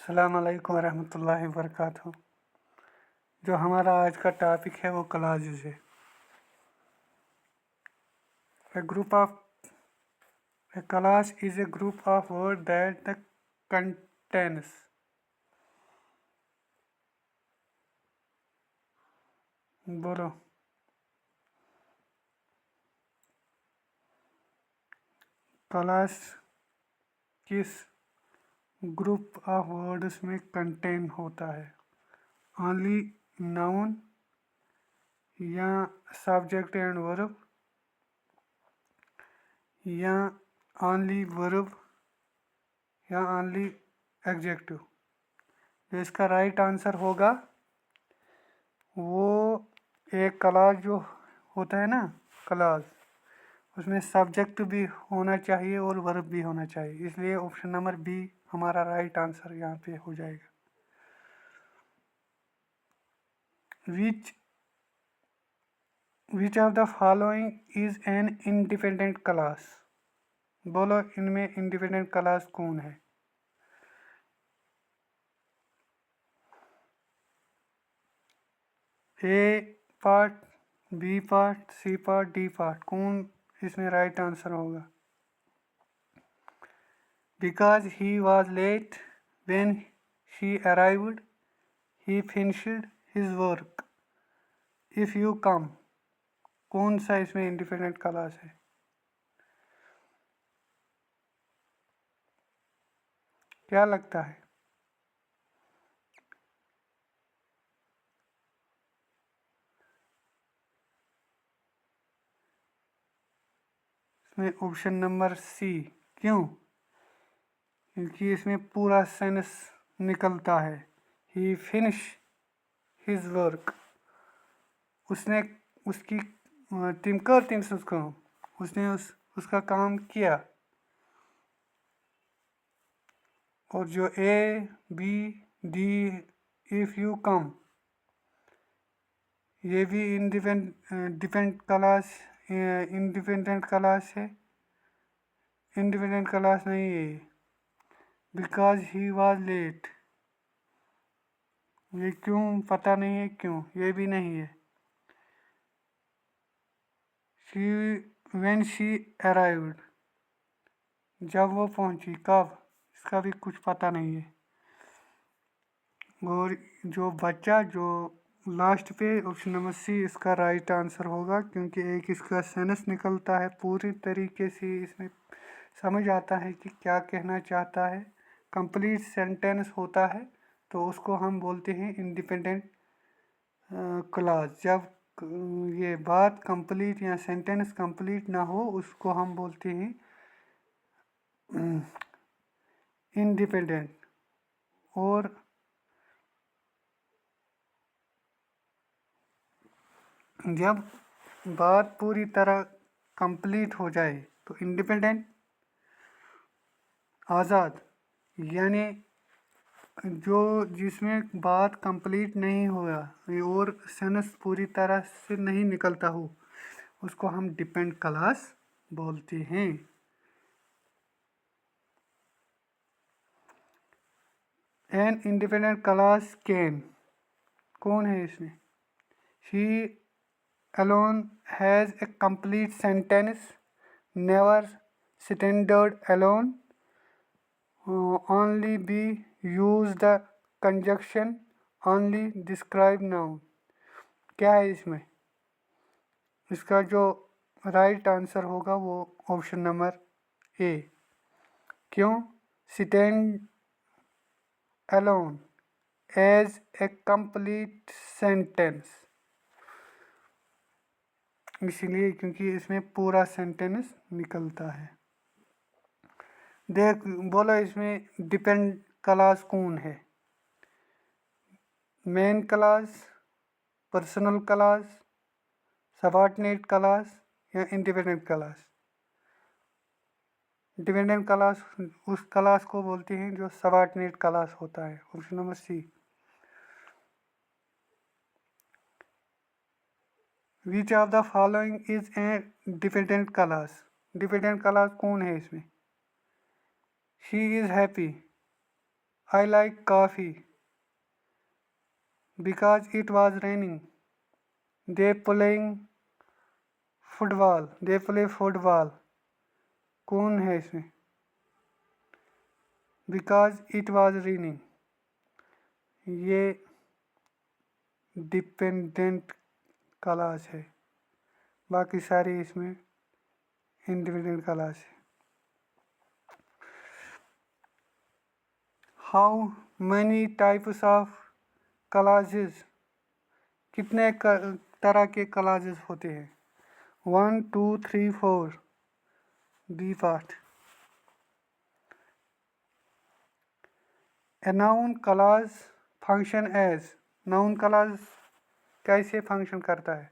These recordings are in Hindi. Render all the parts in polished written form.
अस्सलाम वालेकुम रहमतुल्लाहि वबरकातुहू। जो हमारा आज का टॉपिक है वो क्लासेस है। A group of a class is a group of word that the contains बोलो क्लास किस ग्रुप ऑफ वर्ड्स में कंटेन होता है? ओनली नाउन या सब्जेक्ट एंड वर्ब या ओनली वर्ब या ओनली एडजेक्टिव। जो इसका राइट आंसर होगा वो एक क्लास जो होता है ना क्लास, उसमें सब्जेक्ट भी होना चाहिए और वर्ब भी होना चाहिए, इसलिए ऑप्शन नंबर बी हमारा राइट आंसर यहाँ पे हो जाएगा। Which of the following is an independent class? बोलो इनमें इंडिपेंडेंट क्लास कौन है? A part, B part, C part, D part, कौन इसमें राइट आंसर होगा? Because he was late when she arrived, he finished his work. If you come, कौन सा इसमें इंडिपेंडेंट क्लास है? क्या लगता है? इसमें ऑप्शन नंबर सी। क्यों? क्योंकि इसमें पूरा सेंस निकलता है। ही फिनिश हिज वर्क, उसने उसकी उसने उसका काम किया। और जो A B D if you come, ये भी इंडिपेंडेंट क्लास है। इंडिपेंडेंट क्लास नहीं है। बिकॉज ही वाज लेट, ये क्यों पता नहीं है, क्यों ये भी नहीं है। शी व्हेन शी अराइव्ड, जब वो पहुंची, कब, इसका भी कुछ पता नहीं है। और जो बच्चा जो लास्ट पे ऑप्शन नंबर सी इसका राइट आंसर होगा, क्योंकि एक इसका सेंस निकलता है, पूरी तरीके से इसमें समझ आता है कि क्या कहना चाहता है। कंप्लीट सेंटेंस होता है तो उसको हम बोलते हैं इंडिपेंडेंट क्लॉज। जब ये बात कंप्लीट या सेंटेंस कंप्लीट ना हो उसको हम बोलते हैं इंडिपेंडेंट। और जब बात पूरी तरह कंप्लीट हो जाए तो इंडिपेंडेंट, आज़ाद, यानी जो जिसमें बात कंप्लीट नहीं हुआ और सेंस पूरी तरह से नहीं निकलता हो उसको हम डिपेंड क्लास बोलते हैं। एन इंडिपेंडेंट क्लास कैन, कौन है इसमें? She alone has a complete sentence, never standard alone, only be use the conjunction, only describe noun। क्या है इसमें? इसका जो राइट आंसर होगा वो ऑप्शन नंबर ए। क्यों? Stand alone as a complete sentence, इसलिए क्योंकि इसमें पूरा सेंटेंस निकलता है। देख बोलो इसमें डिपेंड क्लास कौन है? Main clause, personal clause, subordinate clause या इंडिपेंडेंट क्लास? डिपेंडेंट क्लास उस क्लास को बोलते हैं जो सबऑर्डिनेट क्लास होता है। Option number C. Which of the following is a dependent clause? Dependent clause कौन है इसमें? She is happy, I like coffee because it was raining. They play football. कौन है इसमें? बिकॉज इट वॉज रेनिंग, ये डिपेंडेंट क्लॉज है, बाकी सारी इसमें इंडिपेंडेंट क्लॉज है। How many types of clauses, कितने तरह के क्लॉजेस होते हैं? 1 2 3 4। B part. A noun clause function as, noun clause कैसे फंक्शन करता है?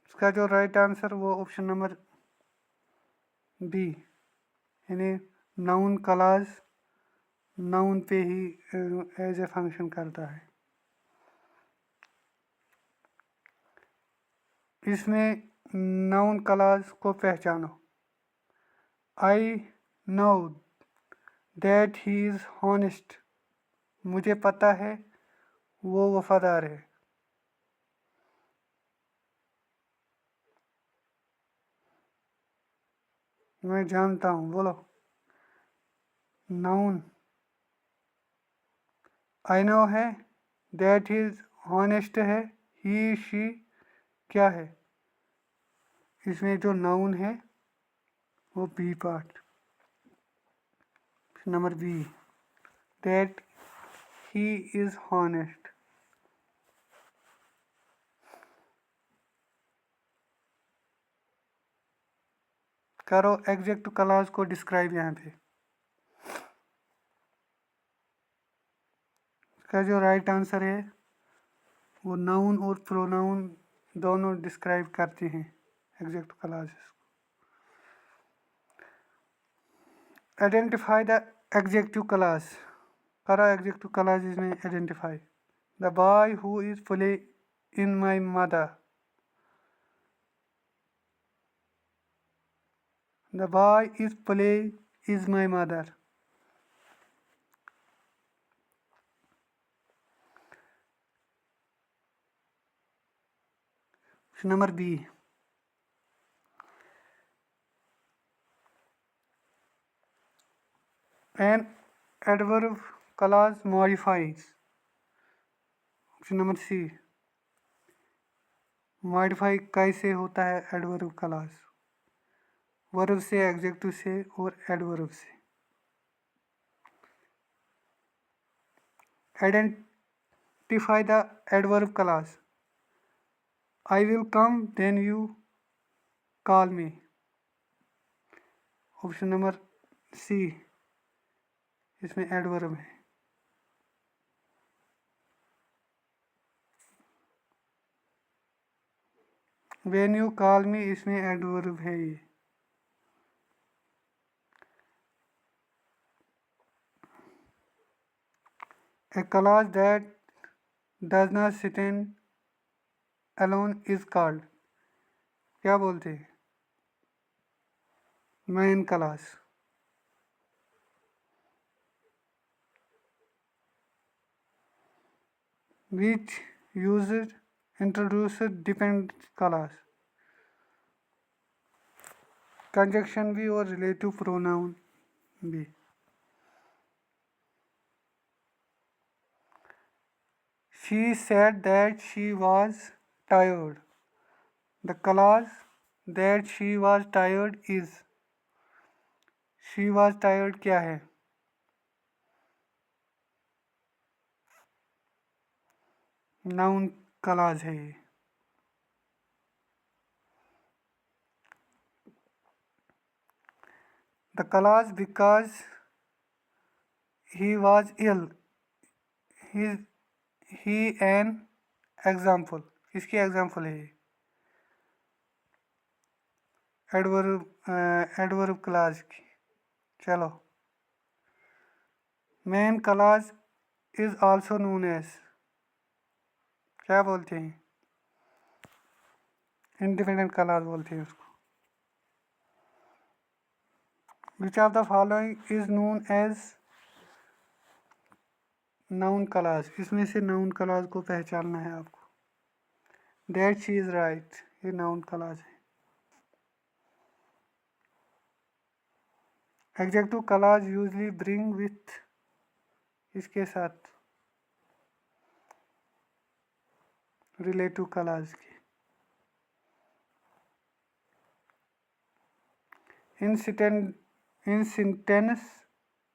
इसका जो राइट आंसर वो ऑप्शन नंबर बी, यानी नाउन क्लॉज नाउन पे ही एज ए फंक्शन करता है। इसमें नाउन क्लॉज को पहचानो। I know that he is honest, मुझे पता है वो वफादार है। मैं जानता हूँ, बोलो। नाउन आई नो है, दैट इज़ हॉनेस्ट है, ही शी क्या है? इसमें जो नाउन है वो B part, number B, that he is honest. करो एग्जैक्ट क्लॉज को डिस्क्राइब यहाँ पे। इसका जो राइट आंसर है वो नाउन और प्रोनाउन दोनों डिस्क्राइब करते हैं adjective clauses. Identify the adjective clause, करो एग्जेक्टिव क्लॉजेस में identify. The boy who is play in my mother, the boy is play is my mother. Number B. An adverb clause modifies, option number C. Modify कैसे होता है एडवर्ब क्लॉज? वर्ब से, एडजेक्टिव से और एडवर्ब से। Identify the adverb clause. I will come then you call me, option number C, इसमें एडवर्ब है। व्हेन यू कॉल मी, इसमें एडवर्ब है ये। A clause that does not stand alone is called, क्या बोलते हैं? Main clause. Which user introduce depend clause, conjunction भी और रिलेटिव प्रोनाउन भी। She said that she was tired, the clause that she was tired is, she was tired क्या है? नाउन क्लॉज है ये। The clause because he was ill, he an example, किसकी एग्जाम्पल है ये? एडवर्ब क्लॉज की। चलो, main clause is also known as, क्या बोलते हैं? इंडिपेंडेंट क्लॉज बोलते हैं उसको। Which of the following is known as noun clause, इसमें से नाउन क्लॉज को पहचानना है आपको। दैट शी इज राइट, ये नाउन क्लॉज है। Adjective clause usually bring with, इसके साथ रिलेटिव क्लॉज के। इन sentence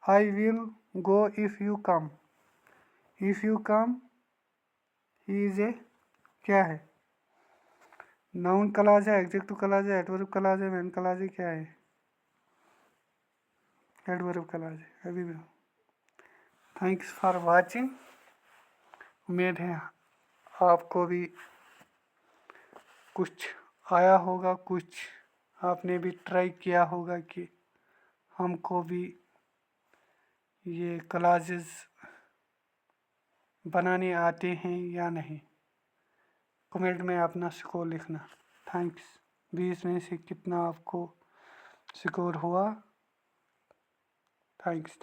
I will go if you come, if you come he is a क्या है? नाउन क्लॉज है, एडजेक्टिव क्लॉज है, एडवर्ब क्लॉज है, मेन क्लॉज है, क्या है? एडवर्ब क्लॉज है अभी भी। Thanks for watching. उम्मीद है आपको भी कुछ आया होगा, कुछ आपने भी ट्राई किया होगा कि हमको भी ये क्लॉजेस बनाने आते हैं या नहीं। कमेंट में अपना स्कोर लिखना। थैंक्स। 20 में से कितना आपको स्कोर हुआ? थैंक्स।